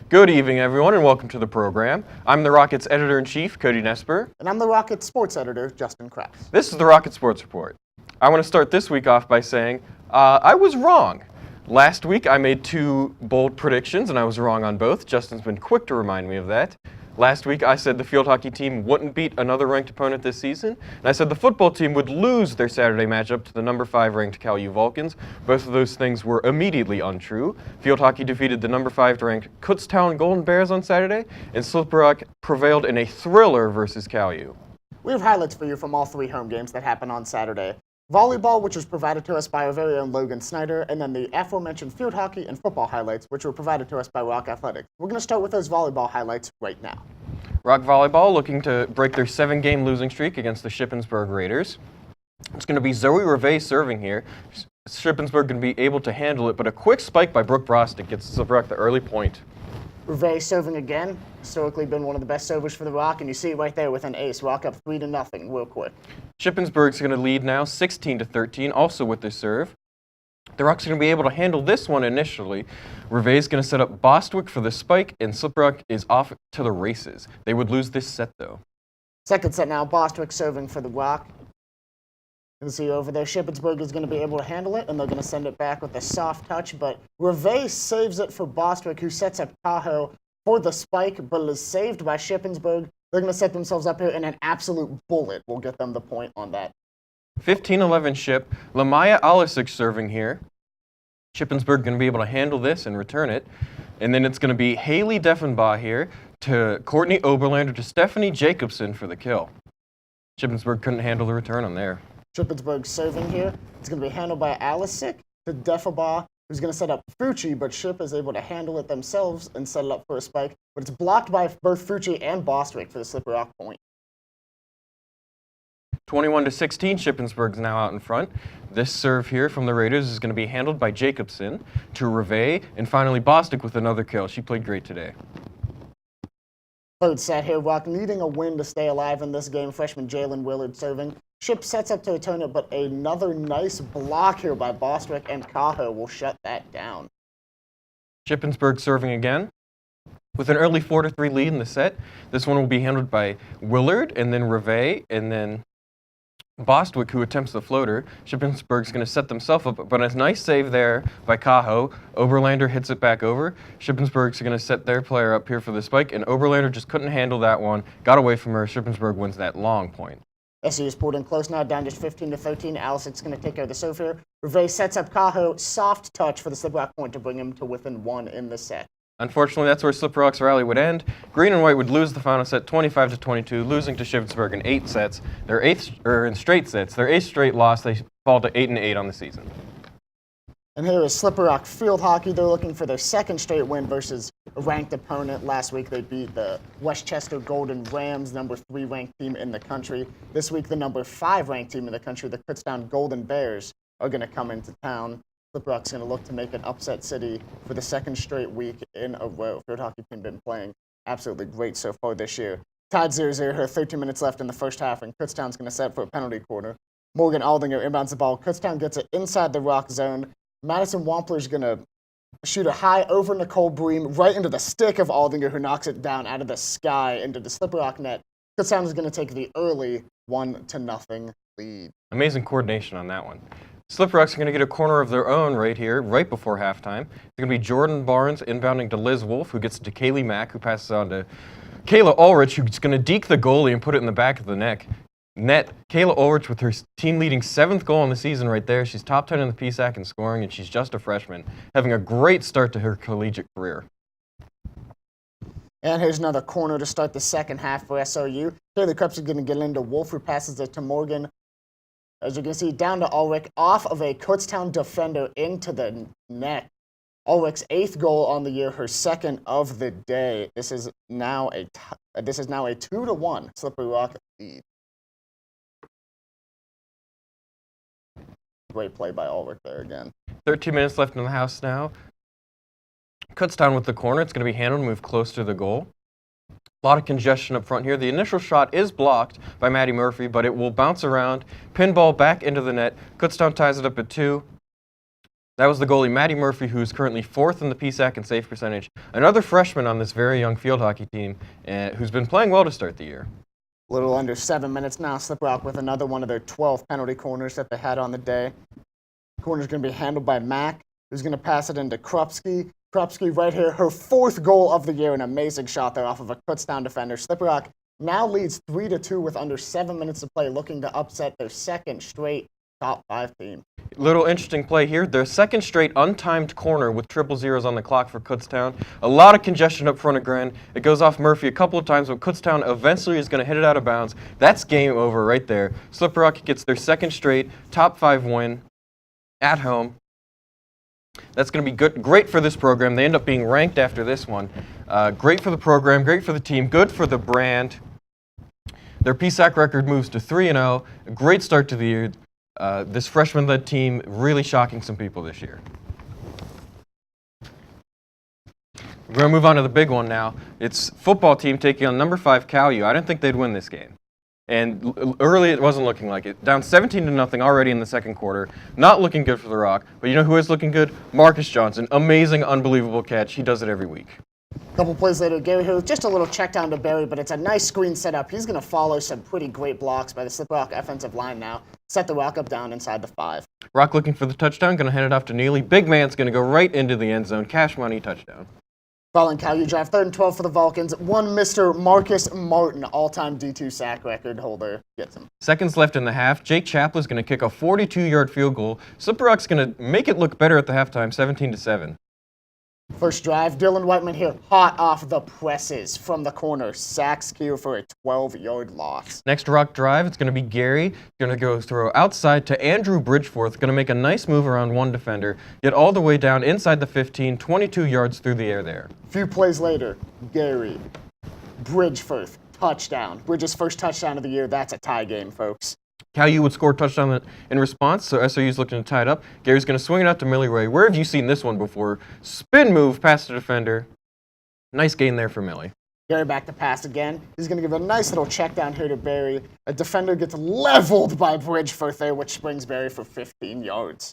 Good evening, everyone, and welcome to the program. I'm the Rockets Editor-in-Chief, Cody Nesper. And I'm the Rockets Sports Editor, Justin Krause. This is the Rocket Sports Report. I want to start this week off by saying I was wrong. Last week, I made two bold predictions, and I was wrong on both. Justin's been quick to remind me of that. Last week, I said the field hockey team wouldn't beat another ranked opponent this season, and I said the football team would lose their Saturday matchup to the number 5 ranked Cal U Vulcans. Both of those things were immediately untrue. Field hockey defeated the number 5 ranked Kutztown Golden Bears on Saturday, and Slippery Rock prevailed in a thriller versus Cal U. We have highlights for you from all 3 home games that happened on Saturday. Volleyball, which was provided to us by our very own Logan Snyder, and then the aforementioned field hockey and football highlights, which were provided to us by Rock Athletics. We're going to start with those volleyball highlights right now. Rock Volleyball looking to break their 7-game losing streak against the Shippensburg Raiders. It's going to be Zoe Reve serving here. Shippensburg going to be able to handle it, but a quick spike by Brooke Brostick gets Slippery Rock the early point. Reve serving again. Historically been one of the best servers for the Rock, and you see it right there with an ace. Rock up 3-0 real quick. Shippensburg's going to lead now 16-13, also with their serve. The Rock's going to be able to handle this one initially. Reve's going to set up Bostwick for the spike, and Slippery Rock is off to the races. They would lose this set, though. Second set now, Bostwick serving for the Rock. You can see over there, Shippensburg is going to be able to handle it, and they're going to send it back with a soft touch, but Reve saves it for Bostwick, who sets up Tahoe for the spike, but is saved by Shippensburg. They're going to set themselves up here, and an absolute bullet will get them the point on that. 15-11 Ship. Lamaya Alisic serving here. Shippensburg going to be able to handle this and return it. And then it's going to be Haley Deffenbaugh here to Courtney Oberlander to Stephanie Jacobson for the kill. Shippensburg couldn't handle the return on there. Shippensburg serving here. It's going to be handled by Alisic to Deffenbaugh, who's going to set up Fucci, but Ship is able to handle it themselves and set it up for a spike. But it's blocked by both Fucci and Bostwick for the Slippery Rock point. 21-16, Shippensburg's now out in front. This serve here from the Raiders is going to be handled by Jacobson to Reve, and finally Bostwick with another kill. She played great today. Third set here, Rock needing a win to stay alive in this game. Freshman Jalen Willard serving. Ship sets up to return it, but another nice block here by Bostwick, and Cajo will shut that down. Shippensburg serving again. With an early 4-3 lead in the set, this one will be handled by Willard, and then Reve, and then Bostwick, who attempts the floater. Shippensburg's going to set themselves up, but a nice save there by Cajo. Oberlander hits it back over. Shippensburg's going to set their player up here for the spike, and Oberlander just couldn't handle that one. Got away from her. Shippensburg wins that long point. SU is pulled in close now, down just 15-13. Alisic's going to take care of the serve here. Reve sets up Cajo. Soft touch for the Slippery Rock point to bring him to within 1 in the set. Unfortunately, that's where Slippery Rock's rally would end. Green and White would lose the final set 25-22, losing to Shippensburg in 8 sets. In straight sets. Their 8th straight loss. They fall to 8-8 on the season. And here is Slippery Rock field hockey. They're looking for their 2nd straight win versus a ranked opponent. Last week they beat the Westchester Golden Rams, number 3 ranked team in the country. This week the number 5 ranked team in the country, the Kutztown Golden Bears, are going to come into town. Slippery Rock's going to look to make an upset city for the 2nd straight week in a row. Field hockey team been playing absolutely great so far this year. Tied 0-0 here, 13 minutes left in the first half, and Kutztown's going to set for a penalty corner. Morgan Aldinger inbounds the ball. Kutztown gets it inside the Rock zone. Madison Wampler's going to shoot a high over Nicole Bream right into the stick of Aldinger, who knocks it down out of the sky into the Slippery Rock net. Kutztown is going to take the early 1-0 lead. Amazing coordination on that one. Slippery Rock's going to get a corner of their own right here, right before halftime. It's going to be Jordan Barnes inbounding to Liz Wolf, who gets to Kaylee Mack, who passes on to Kayla Ulrich, who's going to deke the goalie and put it in the back of the net. Kayla Ulrich with her team-leading 7th goal in the season right there. She's top 10 in the PSAC in scoring, and she's just a freshman, having a great start to her collegiate career. And here's another corner to start the second half for SRU. Kaylee Krebs is going to get into Wolf, who passes it to Morgan. As you can see, down to Ulrich, off of a Kutztown defender into the net. Ulrich's 8th goal on the year, her 2nd of the day. This is now a 2-1 Slippery Rock lead. Great play by Ulrich there again. 13 minutes left in the house now. Kutztown with the corner. It's going to be handled and move close to the goal. A lot of congestion up front here. The initial shot is blocked by Maddie Murphy, but it will bounce around, pinball back into the net. Kutztown ties it up at 2. That was the goalie, Matty Murphy, who's currently 4th in the PSAC and save percentage. Another freshman on this very young field hockey team who's been playing well to start the year. A little under 7 minutes now. Slip Rock with another one of their 12 penalty corners that they had on the day. Corner's going to be handled by Mack, who's going to pass it into Krupski. Krupski right here, her 4th goal of the year, an amazing shot there off of a Kutztown defender. Slip Rock now leads 3-2 with under 7 minutes to play, looking to upset their second straight top 5 team. Little interesting play here. Their second straight untimed corner with triple zeros on the clock for Kutztown. A lot of congestion up front of Gren. It goes off Murphy a couple of times, but Kutztown eventually is going to hit it out of bounds. That's game over right there. Slip Rock gets their second straight top 5 win at home. That's going to be good, great for this program. They end up being ranked after this one. Great for the program, great for the team, good for the brand. Their PSAC record moves to 3-0. A great start to the year. This freshman-led team really shocking some people this year. We're going to move on to the big one now. It's football team taking on number 5 Cal-U. I didn't think they'd win this game. And early it wasn't looking like it. Down 17-0 already in the second quarter. Not looking good for the Rock. But you know who is looking good? Marcus Johnson. Amazing, unbelievable catch. He does it every week. A couple plays later, Gary here with just a little check down to Barry, but it's a nice screen setup. He's going to follow some pretty great blocks by the Slip Rock offensive line now. Set the Rock up down inside the 5. Rock looking for the touchdown, going to hand it off to Neely. Big man's going to go right into the end zone. Cash money touchdown. Following Cal-U drive, 3rd and 12 for the Vulcans. One Mr. Marcus Martin, all-time D2 sack record holder, gets him. Seconds left in the half. Jake Chaplin is going to kick a 42-yard field goal. Slip Rock's going to make it look better at the halftime, 17-7. First drive, Dylan Whiteman here, hot off the presses from the corner. Sacks Q for a 12-yard loss. Next Rock drive, it's going to be Gary. Going to go throw outside to Andrew Bridgeforth. Going to make a nice move around one defender. Get all the way down inside the 15, 22 yards through the air there. A few plays later, Gary, Bridgeforth, touchdown. Bridges' first touchdown of the year. That's a tie game, folks. Cal-U would score a touchdown in response, so SOU's looking to tie it up. Gary's going to swing it out to Millie Ray. Where have you seen this one before? Spin move past the defender. Nice gain there for Millie. Gary back to pass again. He's going to give a nice little check down here to Barry. A defender gets leveled by Bridgeforth there, which springs Barry for 15 yards.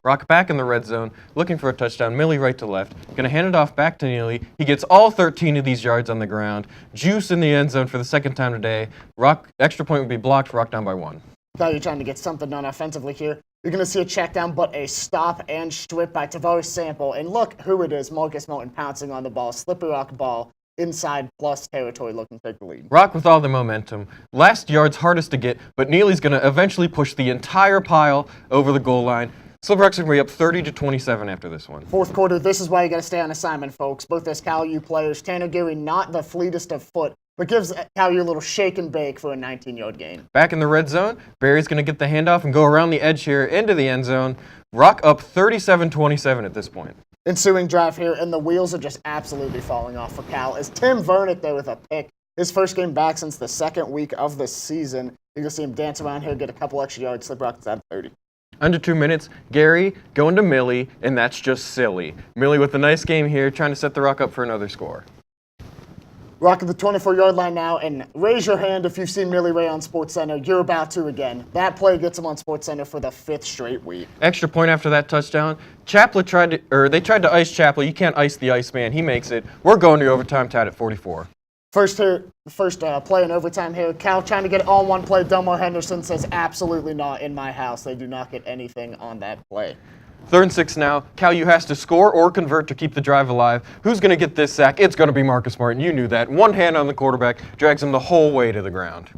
Rock back in the red zone, looking for a touchdown. Millie right to left. Going to hand it off back to Neely. He gets all 13 of these yards on the ground. Juice in the end zone for the second time today. Rock extra point would be blocked. Rock down by 1. Now you're trying to get something done offensively here. You're going to see a check down, but a stop and strip by Tavares Sample. And look who it is, Marcus Martin pouncing on the ball. Slippery Rock ball inside plus territory looking to take the lead. Rock with all the momentum. Last yard's hardest to get, but Neely's going to eventually push the entire pile over the goal line. Slip Rock's going to be up 30-27 after this one. Fourth quarter, this is why you got to stay on assignment, folks. Both as Cal-U players, Tanner Geary not the fleetest of foot, but gives Cal-U a little shake and bake for a 19-yard gain. Back in the red zone, Barry's going to get the handoff and go around the edge here into the end zone. Rock up 37-27 at this point. Ensuing drive here, and the wheels are just absolutely falling off for Cal. As Tim Vernick there with a pick, his first game back since the second week of the season. You're going to see him dance around here, get a couple extra yards. Slip Rock is at 30. Under 2 minutes, Gary going to Millie, and that's just silly. Millie with a nice game here, trying to set the Rock up for another score. Rock at the 24-yard line now, and raise your hand if you've seen Millie Ray on SportsCenter. You're about to again. That play gets him on SportsCenter for the 5th straight week. Extra point after that touchdown. They tried to ice Chaplin. You can't ice the Iceman. He makes it. We're going to overtime, tied at 44. First play in overtime here. Cal trying to get it all in one play. Delmar Henderson says, absolutely not in my house. They do not get anything on that play. 3rd and 6 now. Cal-U has to score or convert to keep the drive alive. Who's going to get this sack? It's going to be Marcus Martin. You knew that. One hand on the quarterback, drags him the whole way to the ground.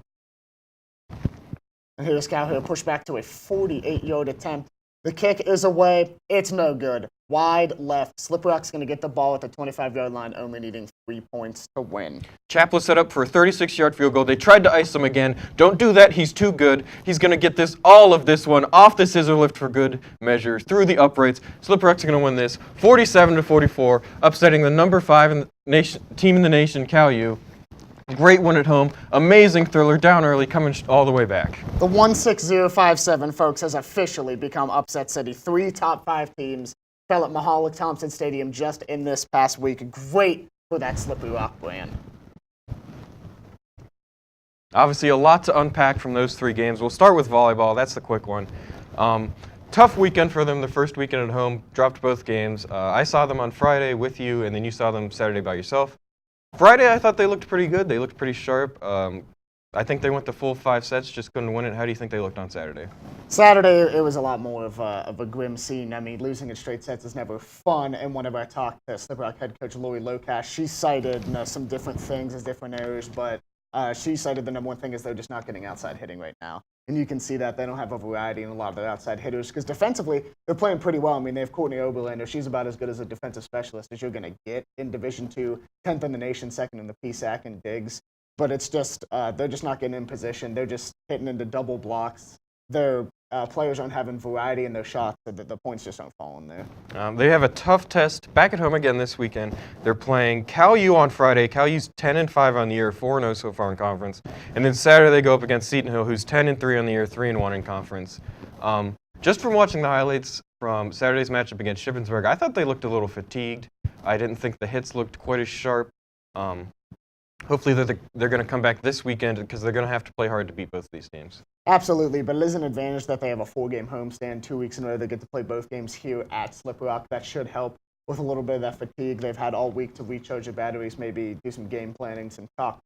And here's Cal here, push back to a 48-yard attempt. The kick is away. It's no good. Wide left. Slip Rock's going to get the ball at the 25-yard line, only needing 3 points to win. Chaplin set up for a 36-yard field goal. They tried to ice him again. Don't do that. He's too good. He's going to get all of this one off the scissor lift for good measure through the uprights. Slip Rock's going to win this 47-44, upsetting the number 5 team in the nation, Cal-U. Great win at home. Amazing thriller down early, coming all the way back. The 16057, folks, has officially become Upset City. 3 top 5 teams fell at Mahalik Thompson Stadium just in this past week. Great for that Slippery Rock brand. Obviously, a lot to unpack from those 3 games. We'll start with volleyball. That's the quick one. tough weekend for them, the first weekend at home, dropped both games. I saw them on Friday with you, and then you saw them Saturday by yourself. Friday, I thought they looked pretty good. They looked pretty sharp. I think they went the full 5 sets, just couldn't win it. How do you think they looked on Saturday? Saturday, it was a lot more of a grim scene. I mean, losing in straight sets is never fun. And whenever I talked to Slipper Rock head coach Lori Locash, she cited some different things as different errors, but she cited the number one thing is they're just not getting outside hitting right now. And you can see that they don't have a variety in a lot of their outside hitters because defensively, they're playing pretty well. I mean, they have Courtney Oberlander. She's about as good as a defensive specialist as you're going to get in Division II, 10th in the nation, 2nd in the PSAC and Diggs. But it's just, they're just not getting in position. They're just hitting into double blocks. Their players aren't having variety in their shots, so the points just aren't falling there. They have a tough test back at home again this weekend. They're playing Cal U on Friday. Cal U's 10-5 on the year, 4-0 so far in conference. And then Saturday they go up against Seton Hill, who's 10-3 on the year, 3-1 in conference. Just from watching the highlights from Saturday's matchup against Shippensburg, I thought they looked a little fatigued. I didn't think the hits looked quite as sharp. Hopefully they're going to come back this weekend because they're going to have to play hard to beat both of these teams. Absolutely, but it is an advantage that they have a 4-game homestand, 2 weeks in a row. They get to play both games here at Slipper Rock. That should help with a little bit of that fatigue. They've had all week to recharge their batteries, maybe do some game planning, some talk.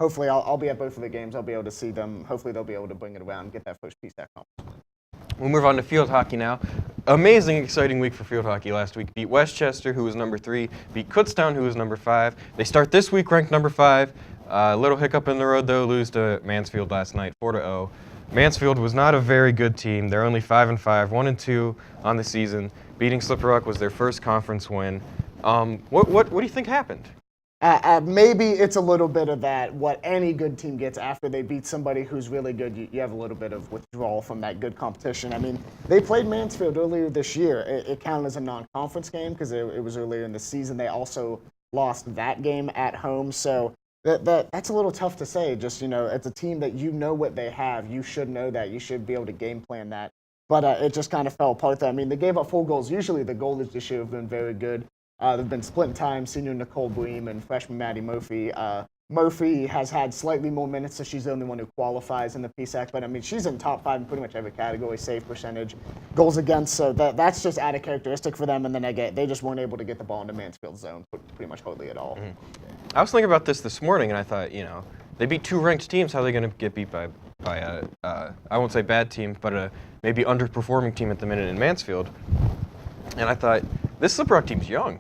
Hopefully, I'll be at both of the games. I'll be able to see them. Hopefully, they'll be able to bring it around and get that first piece at home. We'll move on to field hockey now. Amazing, exciting week for field hockey last week. Beat Westchester, who was number 3. Beat Kutztown, who was number 5. They start this week ranked number 5. Little hiccup in the road, though. Lose to Mansfield last night, 4-0. Mansfield was not a very good team. They're only 5-5, 1-2 on the season. Beating Slipper Rock was their first conference win. What do you think happened? Maybe it's a little bit of that, what any good team gets after they beat somebody who's really good. You have a little bit of withdrawal from that good competition. I mean, they played Mansfield earlier this year. It counted as a non-conference game because it was earlier in the season. They also lost that game at home. So that's a little tough to say. Just, it's a team that you know what they have. You should know that. You should be able to game plan that. But it just kind of fell apart there. I mean, they gave up 4 goals. Usually the goalies this year have been very good. They've been splitting time, senior Nicole Bream and freshman Maddie Murphy. Murphy has had slightly more minutes, so she's the only one who qualifies in the PSAC. But, I mean, she's in top 5 in pretty much every category, save percentage, goals against. So that's just added characteristic for them. And then they just weren't able to get the ball into Mansfield's zone pretty much hardly at all. Mm-hmm. I was thinking about this morning, and I thought, they beat 2 ranked teams. How are they going to get beat by I won't say bad team, but a maybe underperforming team at the minute in Mansfield? And I thought, this Slipper Rock team's young.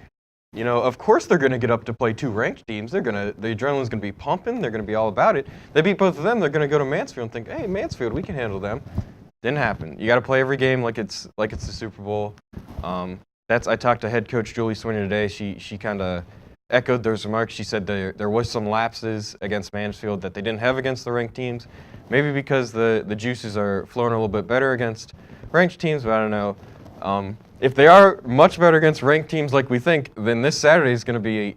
Of course they're going to get up to play 2 ranked teams. The adrenaline's going to be pumping. They're going to be all about it. They beat both of them. They're going to go to Mansfield and think, hey, Mansfield, we can handle them. Didn't happen. You got to play every game like it's the Super Bowl. I talked to head coach Julie Swinner today. She kind of echoed those remarks. She said there was some lapses against Mansfield that they didn't have against the ranked teams. Maybe because the juices are flowing a little bit better against ranked teams, but I don't know. If they are much better against ranked teams like we think, then this Saturday is going to be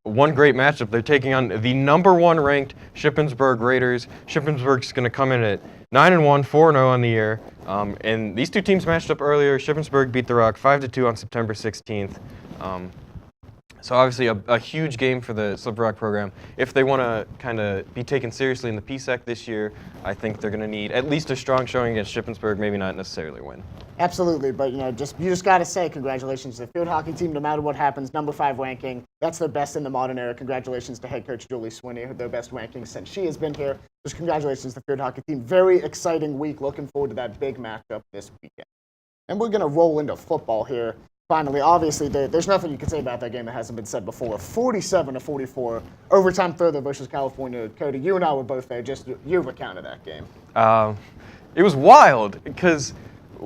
one great matchup. They're taking on the number 1 ranked Shippensburg Raiders. Shippensburg's going to come in at 9-1, 4-0 on the year. And these 2 teams matched up earlier. Shippensburg beat the Rock 5-2 on September 16th. So obviously a huge game for the Slipper Rock program. If they want to kind of be taken seriously in the PSAC this year, I think they're going to need at least a strong showing against Shippensburg, maybe not necessarily win. Absolutely, but you just got to say congratulations to the field hockey team. No matter what happens, number 5 ranking. That's the best in the modern era. Congratulations to head coach Julie Swinney, their best ranking since she has been here. Just congratulations to the field hockey team. Very exciting week. Looking forward to that big matchup this weekend. And we're going to roll into football here. Finally, obviously, there's nothing you can say about that game that hasn't been said before. 47-44, overtime thriller versus California. Cody, you and I were both there. Just your account of that game. It was wild because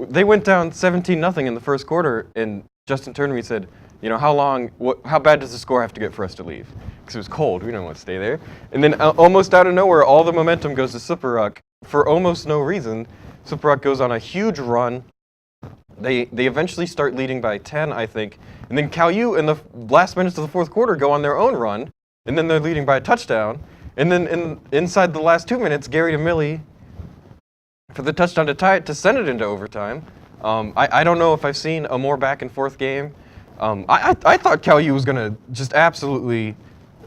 they went down 17-0 in the first quarter, and Justin turned to me and said, how bad does the score have to get for us to leave? Because it was cold. We didn't want to stay there. And then almost out of nowhere, all the momentum goes to Slipper Rock for almost no reason. Slipper Rock goes on a huge run. They eventually start leading by 10, I think. And then Cal U in the last minutes of the fourth quarter go on their own run. And then they're leading by a touchdown. And then inside the last 2 minutes, Gary DeMilli for the touchdown to tie it to send it into overtime. I don't know if I've seen a more back and forth game. I thought Cal U was going to just absolutely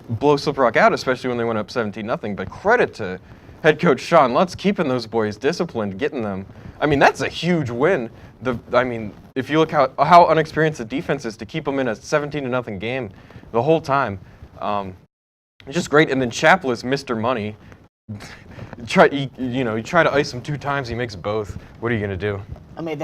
blow Slipper Rock out, especially when they went up 17-0. But credit to head coach Sean Lutz keeping those boys disciplined, getting them. I mean, that's a huge win. If you look how unexperienced the defense is to keep them in a 17-0 game the whole time, it's just great. And then Chapless, Mr. Money, you try to ice him 2 times, he makes both. What are you gonna do? I mean,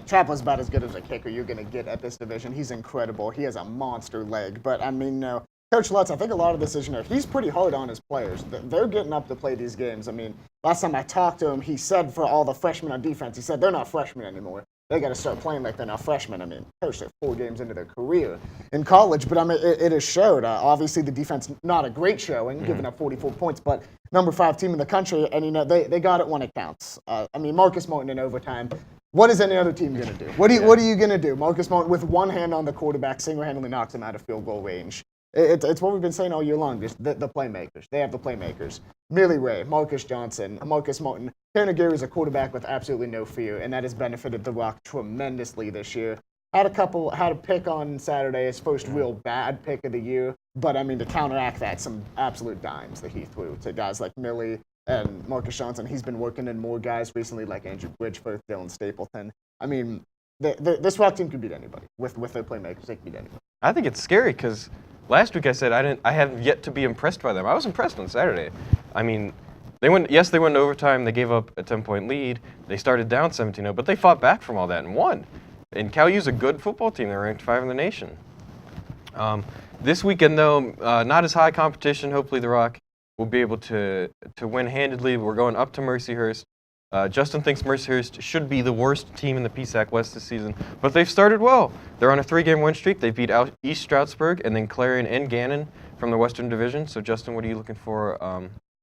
Chaplin's about as good as a kicker you're going to get at this division. He's incredible. He has a monster leg. But, I mean, no. Coach Lutz, I think a lot of this is, he's pretty hard on his players. They're getting up to play these games. I mean, last time I talked to him, he said for all the freshmen on defense, he said they're not freshmen anymore. They got to start playing like they're not freshmen. I mean, coach, they're 4 games into their career in college, but I mean, it has showed. Obviously, the defense, not a great showing, giving up 44 points, but number 5 team in the country, and they got it when it counts. I mean, Marcus Martin in overtime. What is any other team going to do? What are you going to do? Marcus Martin, with one hand on the quarterback, single-handedly knocks him out of field goal range. It's what we've been saying all year long, just the playmakers. They have the playmakers. Millie Ray, Marcus Johnson, Marcus Martin. Tanner Gary's a quarterback with absolutely no fear, and that has benefited the Rock tremendously this year. Had a pick on Saturday, his first real bad pick of the year. But, I mean, to counteract that, some absolute dimes that he threw to guys like Millie and Marcus Johnson. He's been working in more guys recently like Andrew Bridgeforth, Dylan Stapleton. I mean, this Rock team could beat anybody. With their playmakers, they can beat anybody. I think it's scary because last week I said I have yet to be impressed by them. I was impressed on Saturday. I mean, they went to overtime. They gave up a 10-point lead. They started down 17-0, but they fought back from all that and won. And CalU's a good football team. They're ranked 5 in the nation. This weekend, though, not as high competition. Hopefully the Rock will be able to win handedly. We're going up to Mercyhurst. Justin thinks Mercyhurst should be the worst team in the PSAC West this season, but they've started well. They're on a 3-game win streak. They beat out East Stroudsburg and then Clarion and Gannon from the Western Division. So, Justin, what are you looking for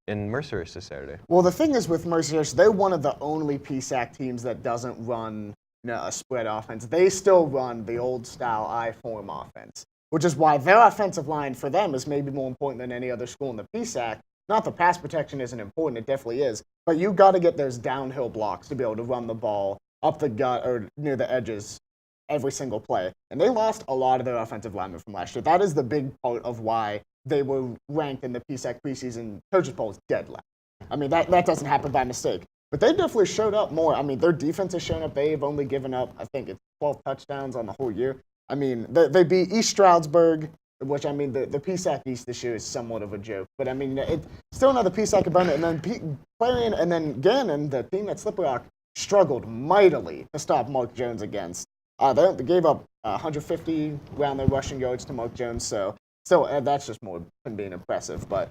in Mercyhurst this Saturday? Well, the thing is with Mercyhurst, they're one of the only PSAC teams that doesn't run a spread offense. They still run the old-style I-form offense, which is why their offensive line for them is maybe more important than any other school in the PSAC. Not the pass protection isn't important, it definitely is, but you got to get those downhill blocks to be able to run the ball up the gut or near the edges every single play. And they lost a lot of their offensive linemen from last year. That is the big part of why they were ranked in the PSAC preseason coaches polls dead last. I mean, that doesn't happen by mistake. But they definitely showed up more. I mean, their defense has shown up. They've only given up, I think it's 12 touchdowns on the whole year. I mean, they beat East Stroudsburg, which, I mean, the PSAC East this year is somewhat of a joke. But, I mean, it's still another PSAC opponent. And then Clarion and then Gannon, the team at Slippery Rock, struggled mightily to stop Mark Jones against. They gave up 150 around their rushing yards to Mark Jones. So that's just more than being impressive. But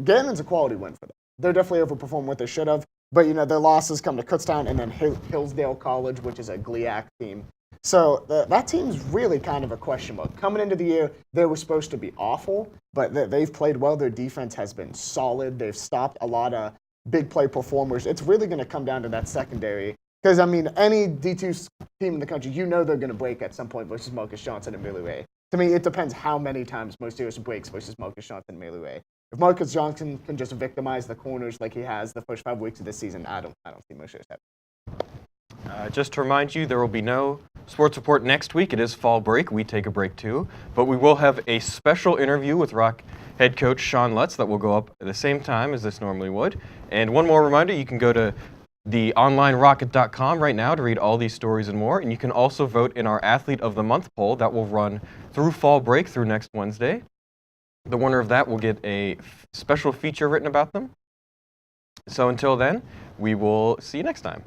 Gannon's a quality win for them. They're definitely overperforming what they should have. But, their losses come to Kutztown and then Hillsdale College, which is a GLIAC team. So that team's really kind of a question mark. Coming into the year, they were supposed to be awful, but they've played well. Their defense has been solid. They've stopped a lot of big play performers. It's really going to come down to that secondary. Because, I mean, any D2 team in the country, they're going to break at some point versus Marcus Johnson and Millie Ray. To me, it depends how many times Mercyhurst breaks versus Marcus Johnson and Millie Ray. If Marcus Johnson can just victimize the corners like he has the first 5 weeks of this season, I don't see Mercyhurst happening. Just to remind you, there will be no sports report next week. It is fall break. We take a break too. But we will have a special interview with Rock head coach Sean Lutz that will go up at the same time as this normally would. And one more reminder, you can go to the onlinerocket.com right now to read all these stories and more. And you can also vote in our Athlete of the Month poll that will run through fall break through next Wednesday. The winner of that will get a special feature written about them. So until then, we will see you next time.